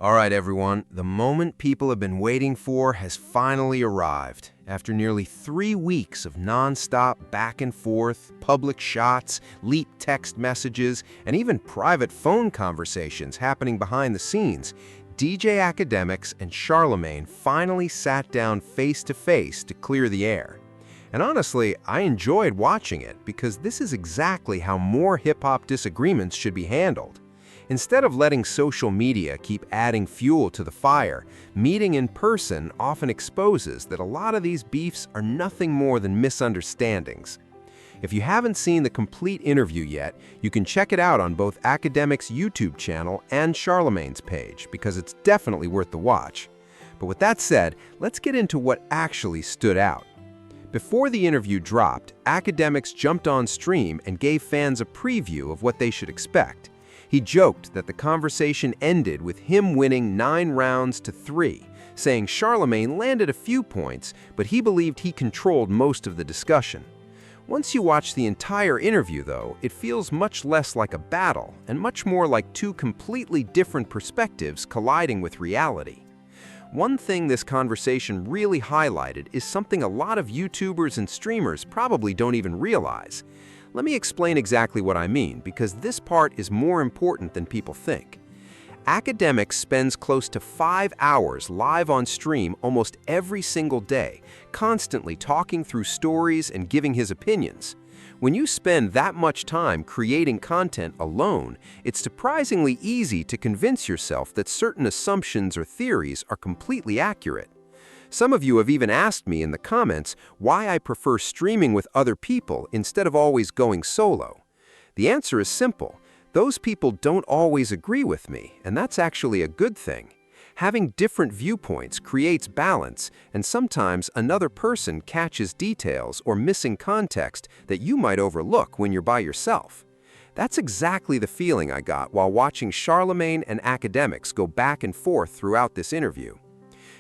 All right, everyone, the moment people have been waiting for has finally arrived. After nearly 3 weeks of non-stop back and forth, public shots, leaked text messages, and even private phone conversations happening behind the scenes, DJ Akademiks and Charlamagne finally sat down face-to-face to clear the air. And honestly, I enjoyed watching it because this is exactly how more hip-hop disagreements should be handled. Instead of letting social media keep adding fuel to the fire, meeting in person often exposes that a lot of these beefs are nothing more than misunderstandings. If you haven't seen the complete interview yet, you can check it out on both Akademiks' YouTube channel and Charlamagne's page, because it's definitely worth the watch. But with that said, let's get into what actually stood out. Before the interview dropped, Akademiks jumped on stream and gave fans a preview of what they should expect. He joked that the conversation ended with him winning 9 rounds to 3, saying Charlamagne landed a few points, but he believed he controlled most of the discussion. Once you watch the entire interview, though, it feels much less like a battle and much more like two completely different perspectives colliding with reality. One thing this conversation really highlighted is something a lot of YouTubers and streamers probably don't even realize. Let me explain exactly what I mean, because this part is more important than people think. Akademiks spends close to 5 hours live on stream almost every single day, constantly talking through stories and giving his opinions. When you spend that much time creating content alone, it's surprisingly easy to convince yourself that certain assumptions or theories are completely accurate. Some of you have even asked me in the comments why I prefer streaming with other people instead of always going solo. The answer is simple. Those people don't always agree with me, and that's actually a good thing. Having different viewpoints creates balance, and sometimes another person catches details or missing context that you might overlook when you're by yourself. That's exactly the feeling I got while watching Charlamagne and Akademiks go back and forth throughout this interview.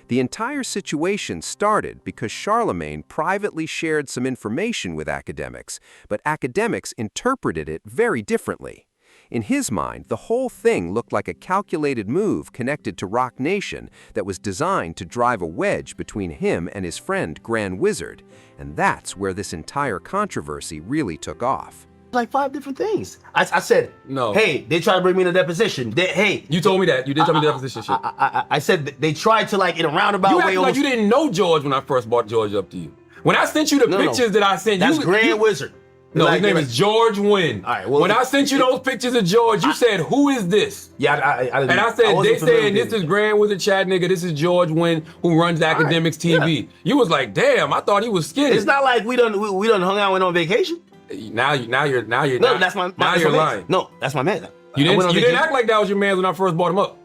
The entire situation started because Charlamagne privately shared some information with Akademiks, but Akademiks interpreted it very differently. In his mind, the whole thing looked like a calculated move connected to Roc Nation that was designed to drive a wedge between him and his friend Grand Wizard, and that's where this entire controversy really took off. Like 5 different things. I said, no. Hey, they tried to bring me to deposition. Hey, you told me that. You did tell me the deposition shit. I said they tried to, like, in a roundabout way. You like you didn't know George when I first brought George up to you. When I sent you the pictures that I sent that's you, Grand Wizard. No, like, his name is George Wynn. All right, well, when I sent you those pictures of George, you said, "Who is this?" Yeah, I didn't. And I said, "They saying this is Grand Wizard Chat nigga. This is George Wynn who runs Akademiks TV." Yeah. You was like, "Damn, I thought he was skinny." It's not like we done hung out, went on vacation. Now you're no, that's my now you're lying. No, that's my man. You didn't act like that was your man when I first bought him up.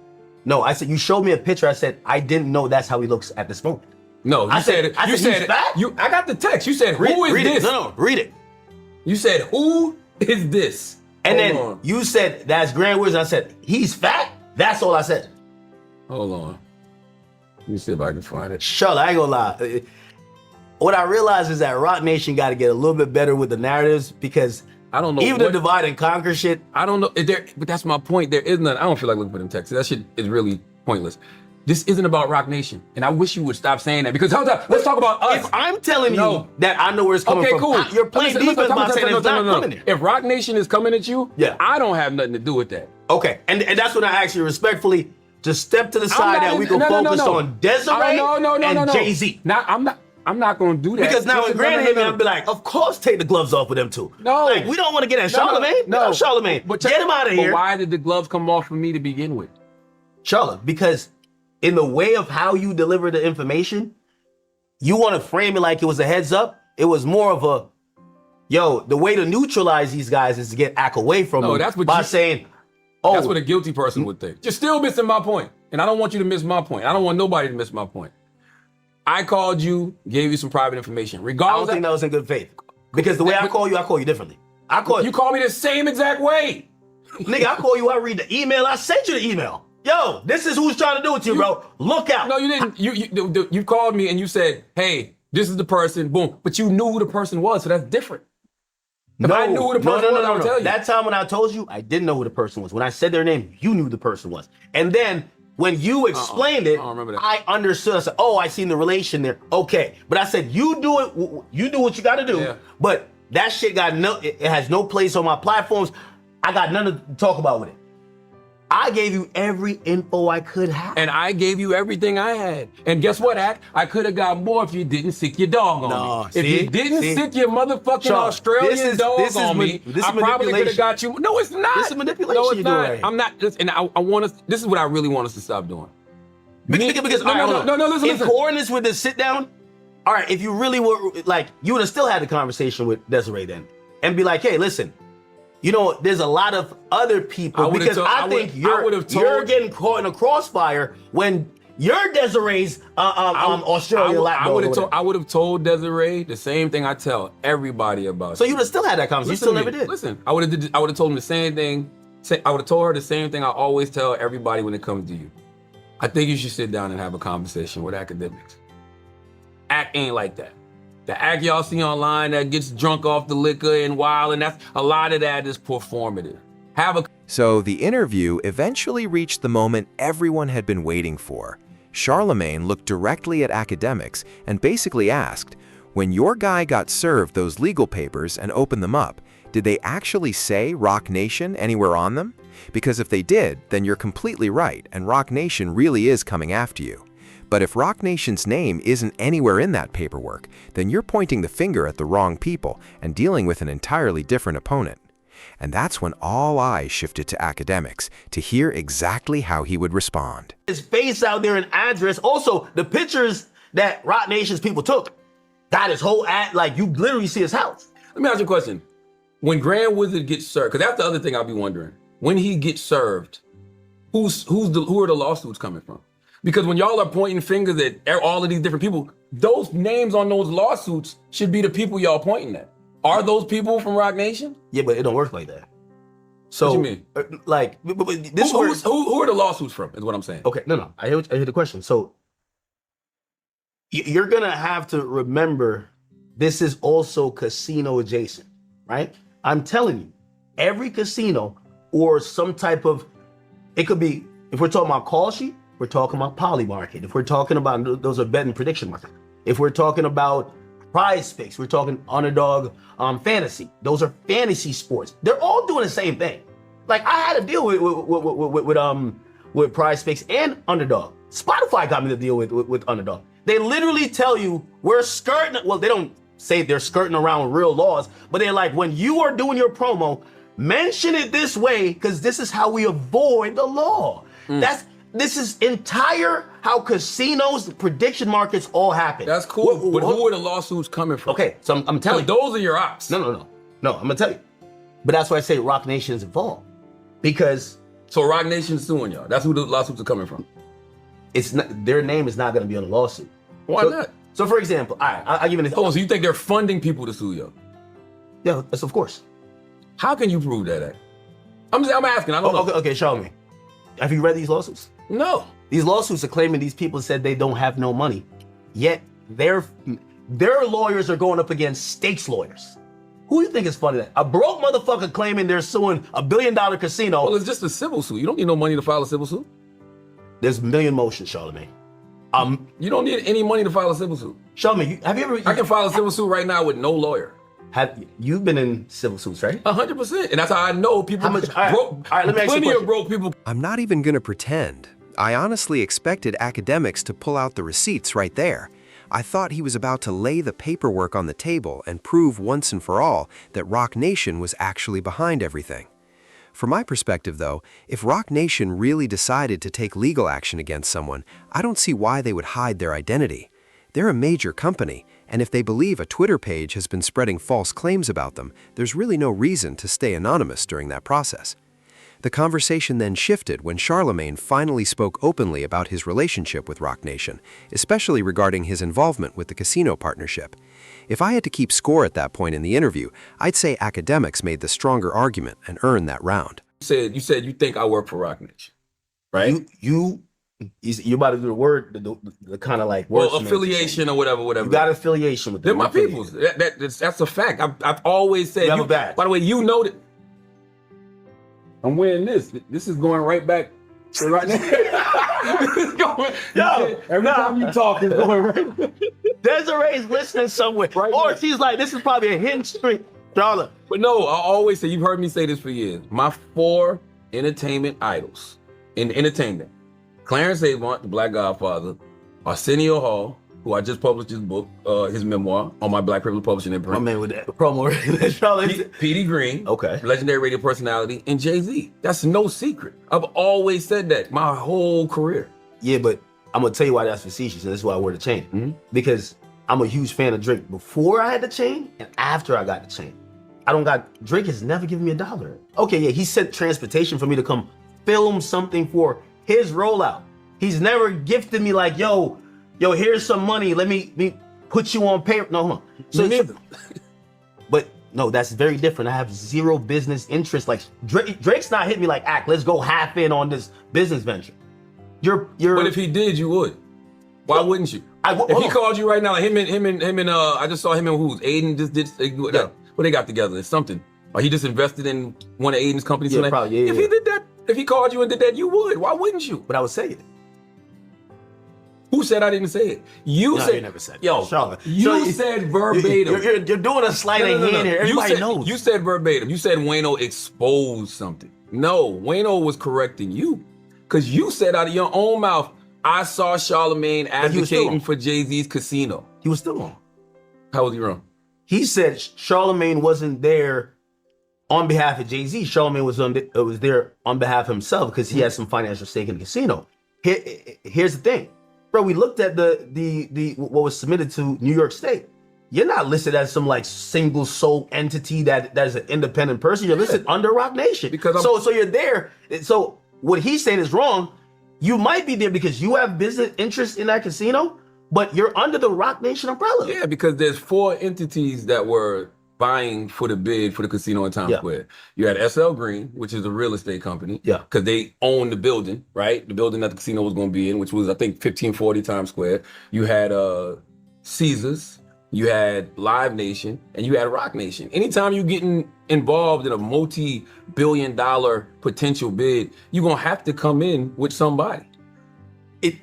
No, I said you showed me a picture. I said I didn't know that's how he looks at this moment. No, you said I got the text. You said, "Who is this?" No, read it. You said, "Who is this?" And then you said that's Grand Wizard. I said he's fat. That's all I said. Hold on. Let me see if I can find it. Charlotte, I ain't gonna lie. What I realized is that Roc Nation got to get a little bit better with the narratives, because I don't know even the divide and conquer shit. I don't know. But that's my point. There is none. I don't feel like looking for them texts. That shit is really pointless. This isn't about Roc Nation, and I wish you would stop saying that, because let's talk about us. If I'm telling you that I know where it's coming from, cool. You're playing defense by saying it's not coming there. If Roc Nation is coming at you, I don't have nothing to do with that. Okay, and that's when I ask you respectfully to step to the side that we can focus on Desiree and Jay-Z. I'm not going to do that. Because now when Grant hit me, I'll be like, of course take the gloves off with them two. No. Like, we don't want to get at Charlamagne. No, Charlamagne. But get him out of here. But why did the gloves come off for me to begin with? Charlotte, because in the way of how you deliver the information, you want to frame it like it was a heads up. It was more of a, the way to neutralize these guys is to get Ak away from them by saying, that's what a guilty person would think. You're still missing my point. And I don't want you to miss my point. I don't want nobody to miss my point. I called you, gave you some private information. Regardless, I don't think that was in good faith. Because the way I call you differently. You call me the same exact way. Nigga, I call you, I read the email, I sent you the email. Yo, this is who's trying to do it to you, bro. Look out. No, you didn't. You called me and you said, hey, this is the person, boom. But you knew who the person was, so that's different. If I knew who the person was, I would tell you. That time when I told you, I didn't know who the person was. When I said their name, you knew who the person was. And then When you explained it, I don't remember that. I understood. I said, "Oh, I seen the relation there." Okay, but I said, "You do it. You do what you got to do." Yeah. But that shit got no. It has no place on my platforms. I got nothing to talk about with it. I gave you every info I could have. And I gave you everything I had. And guess what, Ak? I could have got more if you didn't sick your dog on me. If you didn't sick your motherfucking Sean, Australian dog on me, I probably could have got you. No, it's not. This is manipulation. No, it's you're not. doing right. I'm not. And I want us. This is what I really want us to stop doing. Because No, listen. In accordance with the sit down, all right, if you really were like, you would have still had the conversation with Desiree then and be like, hey, listen, you know, there's a lot of other people because I think you're getting caught in a crossfire when you're Desiree's Australian lap dog. I would have told Desiree the same thing I tell everybody about. So you would have still had that conversation. You still never did. Listen, I would have told him the same thing. I would have told her the same thing I always tell everybody when it comes to you. I think you should sit down and have a conversation with academics. Ak ain't like that. The Ak y'all see online that gets drunk off the liquor and wild, and that's a lot of that is performative. So the interview eventually reached the moment everyone had been waiting for. Charlamagne looked directly at Akademiks and basically asked, when your guy got served those legal papers and opened them up, did they actually say Roc Nation anywhere on them? Because if they did, then you're completely right, and Roc Nation really is coming after you. But if Roc Nation's name isn't anywhere in that paperwork, then you're pointing the finger at the wrong people and dealing with an entirely different opponent. And that's when all eyes shifted to Akademiks to hear exactly how he would respond. His face out there and address. Also, the pictures that Roc Nation's people took got his whole like you literally see his house. Let me ask you a question. When Grand Wizard gets served, because that's the other thing I'll be wondering. When he gets served, who are the lawsuits coming from? Because when y'all are pointing fingers at all of these different people, those names on those lawsuits should be the people y'all pointing at. Are those people from Roc Nation? Yeah, but it don't work like that. So, what you mean? Like, this who are the lawsuits from? Is what I'm saying. Okay, no. I hear the question. So, you're gonna have to remember, this is also casino adjacent, right? I'm telling you, every casino or some type of, it could be, if we're talking about call sheet, we're talking about poly market. If we're talking about, those are betting prediction market. If we're talking about prize picks, we're talking underdog fantasy. Those are fantasy sports. They're all doing the same thing. Like I had to deal with prize picks and underdog. Spotify got me to deal with underdog. They literally tell you we're skirting, well, they don't say they're skirting around real laws, but they're like, when you are doing your promo, mention it this way, because this is how we avoid the law. This is entire how casinos, prediction markets all happen. That's cool, but who are the lawsuits coming from? Okay, so I'm telling you. Those are your ops. No, I'm gonna tell you. But that's why I say Roc Nation is involved. Because... So Roc Nation's suing y'all. That's who the lawsuits are coming from. It's not, their name is not gonna be on the lawsuit. Why not? So for example, all right, I'll give you an example. Oh, so you think they're funding people to sue y'all? Yeah, that's of course. How can you prove that? I'm asking, I don't know. Okay, show me. Have you read these lawsuits? No. These lawsuits are claiming these people said they don't have no money, yet their lawyers are going up against state's lawyers. Who do you think is funny that? A broke motherfucker claiming they're suing $1 billion casino. Well, it's just a civil suit. You don't need no money to file a civil suit. There's a million motions, Charlamagne. You don't need any money to file a civil suit. Charlamagne, have you ever... I can file a civil suit right now with no lawyer. You've been in civil suits, right? 100%. And that's how I know people... How much? All right, let me ask you a plenty question. of broke people. I'm not even gonna pretend. I honestly expected Akademiks to pull out the receipts right there. I thought he was about to lay the paperwork on the table and prove once and for all that Roc Nation was actually behind everything. From my perspective, though, if Roc Nation really decided to take legal action against someone, I don't see why they would hide their identity. They're a major company, and if they believe a Twitter page has been spreading false claims about them, there's really no reason to stay anonymous during that process. The conversation then shifted when Charlamagne finally spoke openly about his relationship with Roc Nation, especially regarding his involvement with the casino partnership. If I had to keep score at that point in the interview, I'd say Akademiks made the stronger argument and earned that round. You said you think I work for Roc Nation, right? You're about to do the word, the kind of like... Well, affiliation or whatever. You got affiliation with them. They're my peoples. That's a fact. I've always said... You have a badge. By the way, you know that... I'm wearing this. This is going right back to right now. Every time you talk, it's going right. Desiree's listening somewhere. Right or now. she's like, this is probably a hidden street. Charlotte. But no, I always say, you've heard me say this for years. My 4 entertainment idols in entertainment: Clarence Avant, the Black Godfather; Arsenio Hall, who I just published his book, his memoir, on my Black Privilege Publishing and My Print. man with that promo. Charlotte. Petey Green, Okay. legendary radio personality, and Jay-Z. That's no secret. I've always said that my whole career. Yeah, but I'm gonna tell you why that's facetious, and this is why I wear the chain. Because I'm a huge fan of Drake before I had the chain and after I got the chain. Drake has never given me $1. Okay, yeah, he sent transportation for me to come film something for his rollout. He's never gifted me like, yo, here's some money. Let me put you on paper. No, hold on. Neither. But no, that's very different. I have zero business interest. Like Drake's not hitting me like, let's go half in on this business venture. You're. But if he did, you would. Why wouldn't you? If he called you right now, like him and I just saw him and who's Aiden just did. What they got together? It's something. Or he just invested in one of Aiden's companies. Yeah, probably. Yeah, if he did that, if he called you and did that, you would. Why wouldn't you? But I would say it. Who said I didn't say it? You said. You never said it. Yo, Charlotte. you said verbatim. You're doing a sleight of hand here. Everybody knows. You said verbatim. You said Wayno exposed something. No, Wayno was correcting you. Because you said out of your own mouth, I saw Charlamagne advocating for Jay-Z's casino. He was still wrong. How was he wrong? He said Charlamagne wasn't there on behalf of Jay-Z. Charlamagne was there on behalf of himself because he has some financial stake in the casino. Here's the thing. Bro, we looked at the what was submitted to New York State. You're not listed as some like single sole entity that is an independent person. You're listed under Roc Nation. Because so you're there. So what he's saying is wrong. You might be there because you have business interests in that casino, but you're under the Roc Nation umbrella. Yeah, because there's 4 entities that were vying for the bid for the casino in Times Square. You had SL Green, which is a real estate company. Yeah. Because they own the building, right? The building that the casino was going to be in, which was, I think, 1540 Times Square. You had Caesars, you had Live Nation, and you had Roc Nation. Anytime you're getting involved in a multi-billion-dollar potential bid, you're going to have to come in with somebody. But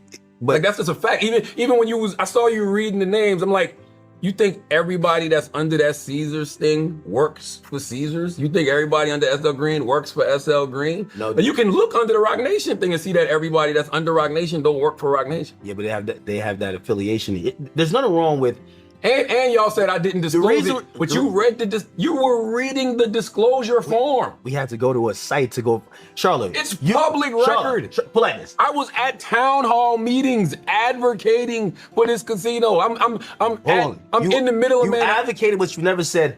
Like, that's just a fact. Even when I saw you reading the names, I'm like, you think everybody that's under that Caesars thing works for Caesars? You think everybody under SL Green works for SL Green? No. But you can look under the Roc Nation thing and see that everybody that's under Roc Nation don't work for Roc Nation. yeah, but they have that affiliation. There's nothing wrong with. And y'all said I didn't disclose reason- it, but you were reading the disclosure form. We have to go to a site to go. Charlotte, It's public record. Pull like this. I was at town hall meetings advocating for this casino. I'm in the middle of You man. advocated, but you never said,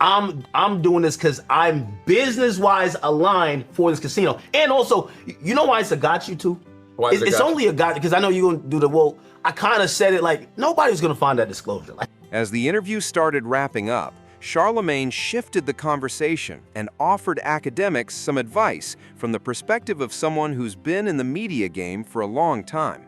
I'm doing this because I'm business-wise aligned for this casino. And also, you know why it's a got you too? Why is it It's got you? only a got because I know you're gonna do the well. I kind of said it like nobody's gonna find that disclosure. Like, As the interview started wrapping up, Charlamagne shifted the conversation and offered academics some advice from the perspective of someone who's been in the media game for a long time.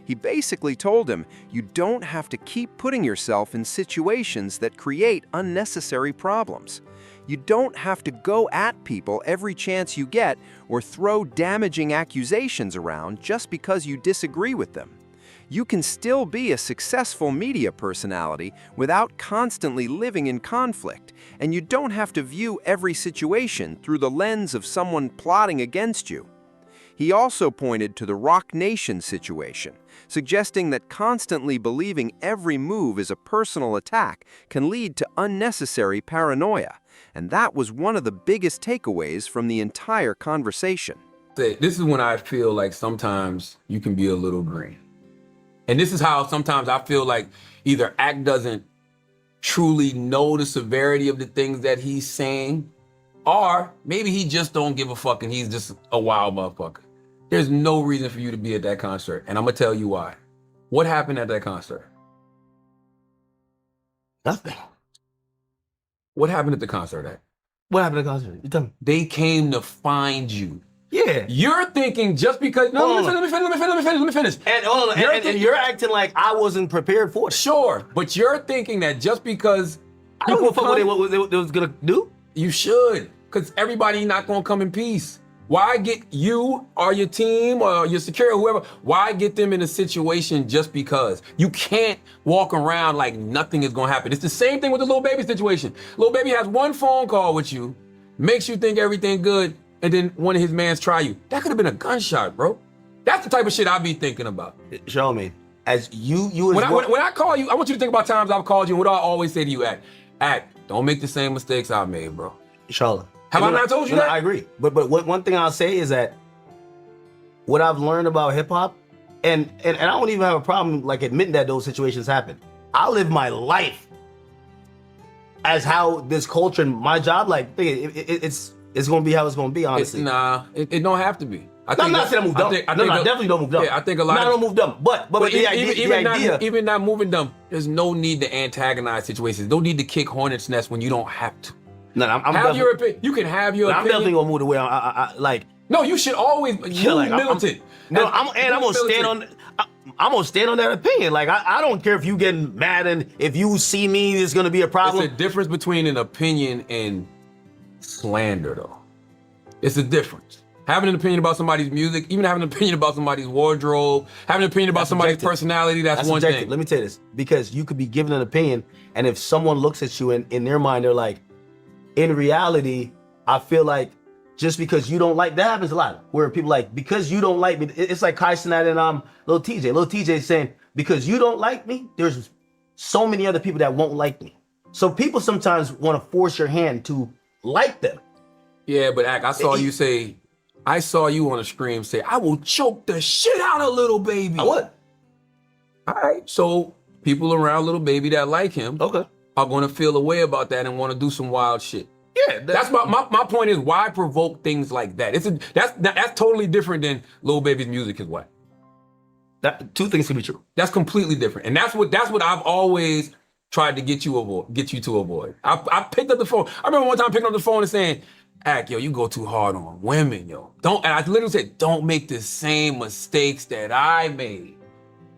He basically told him, you don't have to keep putting yourself in situations that create unnecessary problems. You don't have to go at people every chance you get or throw damaging accusations around just because you disagree with them. You can still be a successful media personality without constantly living in conflict, and you don't have to view every situation through the lens of someone plotting against you. He also pointed to the Roc Nation situation, suggesting that constantly believing every move is a personal attack can lead to unnecessary paranoia, and that was one of the biggest takeaways from the entire conversation. This is when I feel like sometimes you can be a little green. And this is how sometimes I feel like either Act doesn't truly know the severity of the things that he's saying, or maybe he just don't give a fuck and he's just a wild motherfucker. There's no reason for you to be at that concert, and I'm gonna tell you why. What happened at that concert? nothing. What happened at the concert, Act? What happened at the concert? You tell me. They came to find you. Yeah. You're thinking just because, no, Hold on. let me finish. And hold on, and you're acting like I wasn't prepared for it. Sure, but you're thinking that just because I don't give a fuck what they was gonna do. you should, because everybody not gonna come in peace. Why get you or your team or your security, whoever, why get them in a situation just because? You can't walk around like nothing is gonna happen. It's the same thing with the Lil Baby situation. Lil Baby has one phone call with you, makes you think everything good, and then one of his mans try you. That could have been a gunshot, bro. That's the type of shit I be thinking about. Charlamagne, as you as when I call you, I want you to think about times I've called you and what I always say to you, Act, don't make the same mistakes I made, bro. Charlotte. Have I not told you that? I agree. But one thing I'll say is that what I've learned about hip hop, and I don't even have a problem like admitting that those situations happen. I live my life as how this culture and my job, like it's gonna be how it's gonna be, honestly. It don't have to be. I'm not saying I move dumb. I definitely don't move dumb. Yeah, I think a lot. I don't move dumb. But the idea, even not moving dumb, there's no need to antagonize situations. No need to kick hornets' nest when you don't have to. No, I'm have your opinion. You can have your opinion. I'm definitely gonna move the way I like. No, you should always move militant. I'm gonna stand on. I'm gonna stand on that opinion. Like I don't care if you getting mad and if you see me, there's gonna be a problem. It's a difference between an opinion and slander, though. It's a difference. Having an opinion about somebody's music, even having an opinion about somebody's wardrobe, having an opinion about somebody's personality, that's one thing. Let me tell you this, because you could be given an opinion, and if someone looks at you and in their mind they're like, in reality, I feel like just because you don't like, that happens a lot, where people like, because you don't like me, it's like Kai Cenat and Lil TJ. Lil TJ saying, because you don't like me, there's so many other people that won't like me. So people sometimes want to force your hand to like them. Yeah, but I saw you say, I saw you on a screen say, I will choke the shit out of Lil Baby. I would. All right, so people around Lil Baby that like him are going to feel a way about that and want to do some wild shit. Yeah, that's my point is, why provoke things like that? That's totally different than Lil Baby's music is whack. Two things can be true. That's completely different, and that's what I've always tried to get you to avoid. I picked up the phone. I remember one time picking up the phone and saying, Act, yo, you go too hard on women, yo. And I literally said, don't make the same mistakes that I made.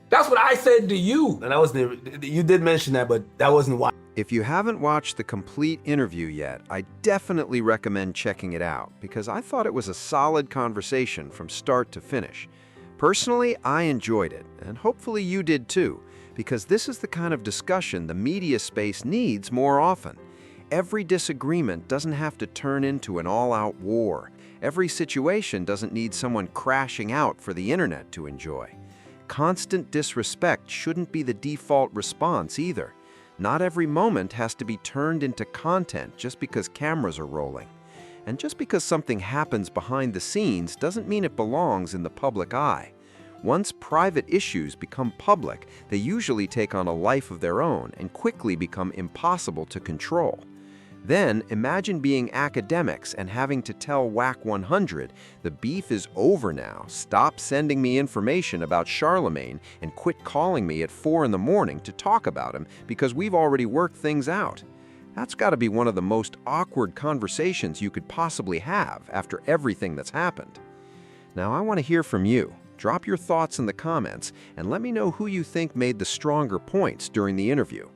That's what I said to you. And that wasn't, you did mention that, but that wasn't why. If you haven't watched the complete interview yet, I definitely recommend checking it out because I thought it was a solid conversation from start to finish. Personally, I enjoyed it, and hopefully you did too, because this is the kind of discussion the media space needs more often. Every disagreement doesn't have to turn into an all-out war. Every situation doesn't need someone crashing out for the internet to enjoy. Constant disrespect shouldn't be the default response either. Not every moment has to be turned into content just because cameras are rolling. And just because something happens behind the scenes doesn't mean it belongs in the public eye. Once private issues become public, they usually take on a life of their own and quickly become impossible to control. Then, imagine being Akademiks and having to tell WAC 100, the beef is over now, stop sending me information about Charlamagne and quit calling me at 4 in the morning to talk about him because we've already worked things out. That's got to be one of the most awkward conversations you could possibly have after everything that's happened. Now, I want to hear from you. Drop your thoughts in the comments and let me know who you think made the stronger points during the interview.